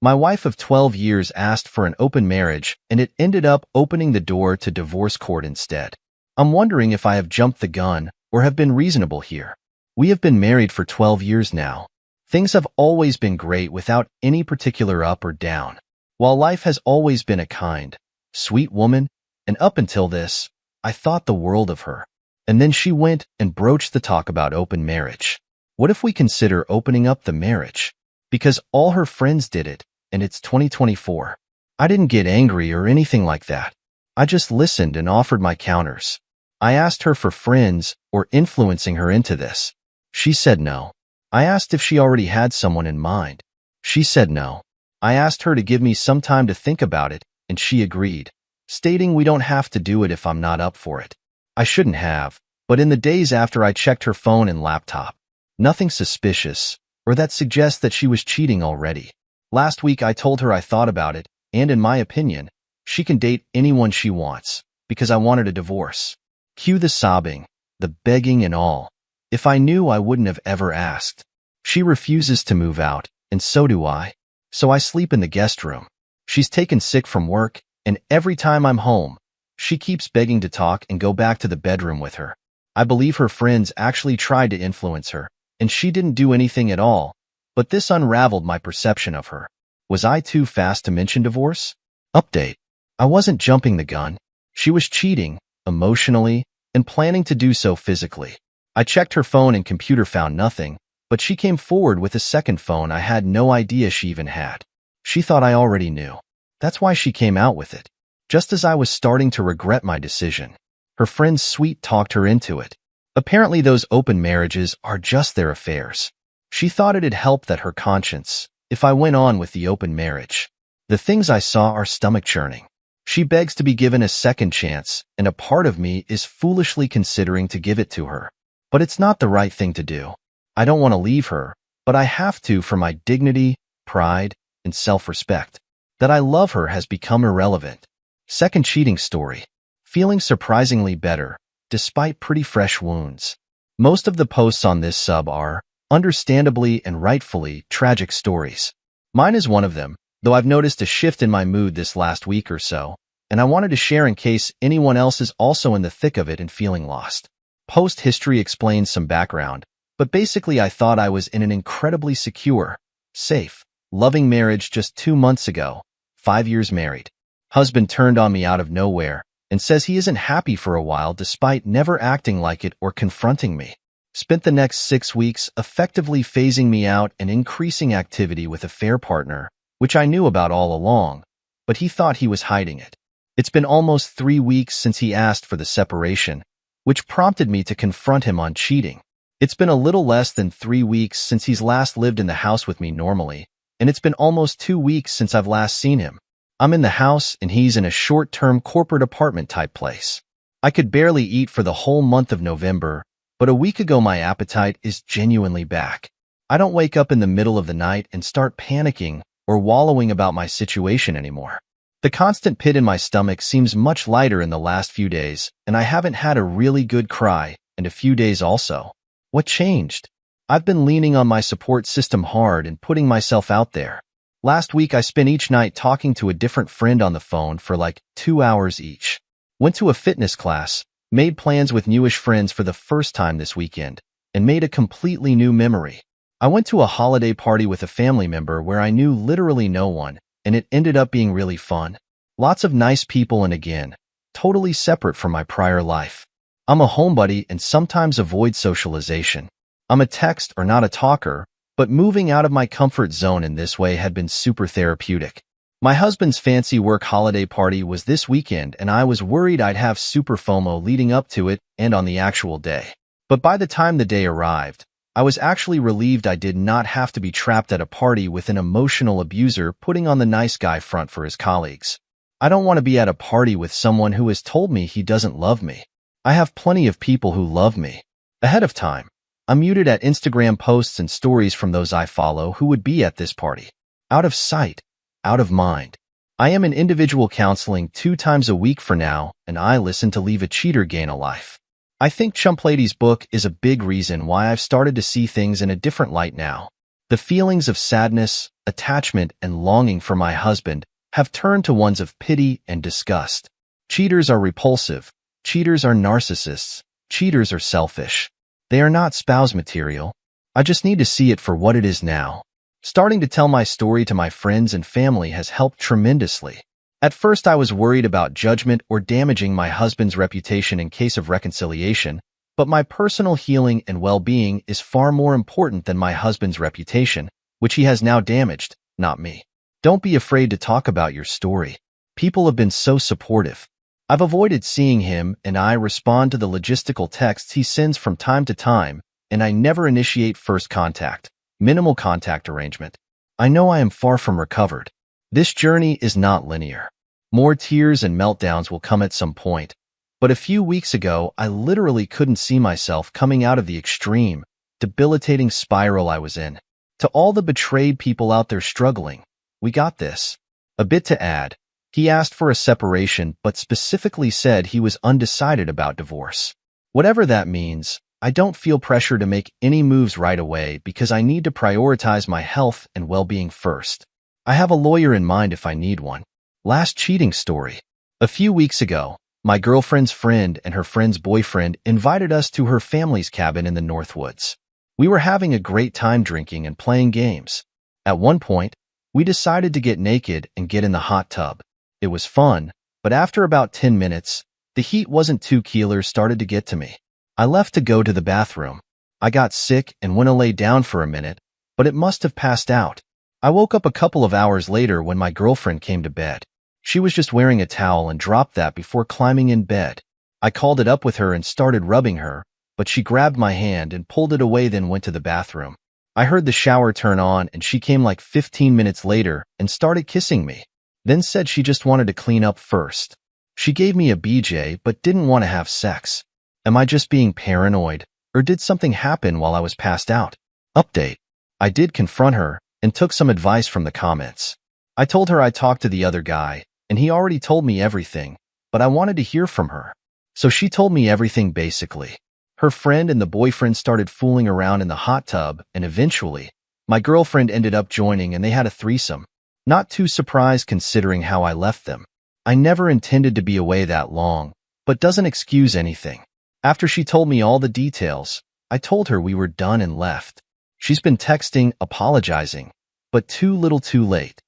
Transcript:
My wife of 12 years asked for an open marriage, and it ended up opening the door to divorce court instead. I'm wondering if I have jumped the gun or have been reasonable here. We have been married for 12 years now. Things have always been great without any particular up or down. While life has always been a kind, sweet woman, and up until this, I thought the world of her. And then she went and broached the talk about open marriage. What if we consider opening up the marriage? Because all her friends did it, and it's 2024. I didn't get angry or anything like that. I just listened and offered my counters. I asked her for friends or influencing her into this. She said no. I asked if she already had someone in mind. She said no. I asked her to give me some time to think about it, and she agreed, stating we don't have to do it if I'm not up for it. I shouldn't have, but in the days after I checked her phone and laptop, nothing suspicious, or that suggests that she was cheating already. Last week I told her I thought about it, and in my opinion, she can date anyone she wants, because I wanted a divorce. Cue the sobbing, the begging and all. If I knew, I wouldn't have ever asked. She refuses to move out, and so do I. So I sleep in the guest room. She's taken sick from work, and every time I'm home, she keeps begging to talk and go back to the bedroom with her. I believe her friends actually tried to influence her, and she didn't do anything at all, but this unraveled my perception of her. Was I too fast to mention divorce? Update. I wasn't jumping the gun. She was cheating, emotionally, and planning to do so physically. I checked her phone and computer, found nothing, but she came forward with a second phone I had no idea she even had. She thought I already knew. That's why she came out with it. Just as I was starting to regret my decision, her friends sweet-talked her into it. Apparently those open marriages are just their affairs. She thought it'd help that her conscience, if I went on with the open marriage. The things I saw are stomach-churning. She begs to be given a second chance, and a part of me is foolishly considering to give it to her. But it's not the right thing to do. I don't want to leave her, but I have to for my dignity, pride, and self-respect. That I love her has become irrelevant. Second cheating story. Feeling surprisingly better, despite pretty fresh wounds. Most of the posts on this sub are, understandably and rightfully, tragic stories. Mine is one of them, though I've noticed a shift in my mood this last week or so, and I wanted to share in case anyone else is also in the thick of it and feeling lost. Post history explains some background, but basically I thought I was in an incredibly secure, safe, loving marriage just 2 months ago, 5 years married. Husband turned on me out of nowhere and says he isn't happy for a while despite never acting like it or confronting me. Spent the next 6 weeks effectively phasing me out and increasing activity with affair partner, which I knew about all along, but he thought he was hiding it. It's been almost 3 weeks since he asked for the separation, which prompted me to confront him on cheating. It's been a little less than 3 weeks since he's last lived in the house with me normally, and it's been almost 2 weeks since I've last seen him. I'm in the house and he's in a short-term corporate apartment type place. I could barely eat for the whole month of November, but a week ago my appetite is genuinely back. I don't wake up in the middle of the night and start panicking or wallowing about my situation anymore. The constant pit in my stomach seems much lighter in the last few days, and I haven't had a really good cry in a few days also. What changed? I've been leaning on my support system hard and putting myself out there. Last week I spent each night talking to a different friend on the phone for like 2 hours each. Went to a fitness class, made plans with newish friends for the first time this weekend, and made a completely new memory. I went to a holiday party with a family member where I knew literally no one, and it ended up being really fun. Lots of nice people and again, totally separate from my prior life. I'm a homebody and sometimes avoid socialization. I'm a text or not a talker, but moving out of my comfort zone in this way had been super therapeutic. My husband's fancy work holiday party was this weekend and I was worried I'd have super FOMO leading up to it and on the actual day. But by the time the day arrived, I was actually relieved I did not have to be trapped at a party with an emotional abuser putting on the nice guy front for his colleagues. I don't want to be at a party with someone who has told me he doesn't love me. I have plenty of people who love me. Ahead of time, I'm muted at Instagram posts and stories from those I follow who would be at this party. Out of sight, out of mind. I am in individual counseling 2 times a week for now, and I listen to Leave a Cheater Gain a Life. I think Chump Lady's book is a big reason why I've started to see things in a different light now. The feelings of sadness, attachment, and longing for my husband have turned to ones of pity and disgust. Cheaters are repulsive. Cheaters are narcissists. Cheaters are selfish. They are not spouse material. I just need to see it for what it is now. Starting to tell my story to my friends and family has helped tremendously. At first, I was worried about judgment or damaging my husband's reputation in case of reconciliation, but my personal healing and well-being is far more important than my husband's reputation, which he has now damaged, not me. Don't be afraid to talk about your story. People have been so supportive. I've avoided seeing him, and I respond to the logistical texts he sends from time to time, and I never initiate first contact, minimal contact arrangement. I know I am far from recovered. This journey is not linear. More tears and meltdowns will come at some point, but a few weeks ago, I literally couldn't see myself coming out of the extreme, debilitating spiral I was in. To all the betrayed people out there struggling, we got this. A bit to add. He asked for a separation, but specifically said he was undecided about divorce. Whatever that means, I don't feel pressure to make any moves right away because I need to prioritize my health and well-being first. I have a lawyer in mind if I need one. Last cheating story. A few weeks ago, my girlfriend's friend and her friend's boyfriend invited us to her family's cabin in the Northwoods. We were having a great time drinking and playing games. At one point, we decided to get naked and get in the hot tub. It was fun, but after about 10 minutes, the heat wasn't too keelers started to get to me. I left to go to the bathroom. I got sick and went to lay down for a minute, but it must have passed out. I woke up a couple of hours later when my girlfriend came to bed. She was just wearing a towel and dropped that before climbing in bed. I called it up with her and started rubbing her, but she grabbed my hand and pulled it away, then went to the bathroom. I heard the shower turn on and she came like 15 minutes later and started kissing me. Then said she just wanted to clean up first. She gave me a BJ but didn't want to have sex. Am I just being paranoid, or did something happen while I was passed out? Update. I did confront her and took some advice from the comments. I told her I talked to the other guy, and he already told me everything, but I wanted to hear from her. So she told me everything basically. Her friend and the boyfriend started fooling around in the hot tub, and eventually, my girlfriend ended up joining and they had a threesome. Not too surprised considering how I left them. I never intended to be away that long, but doesn't excuse anything. After she told me all the details, I told her we were done and left. She's been texting, apologizing, but too little too late.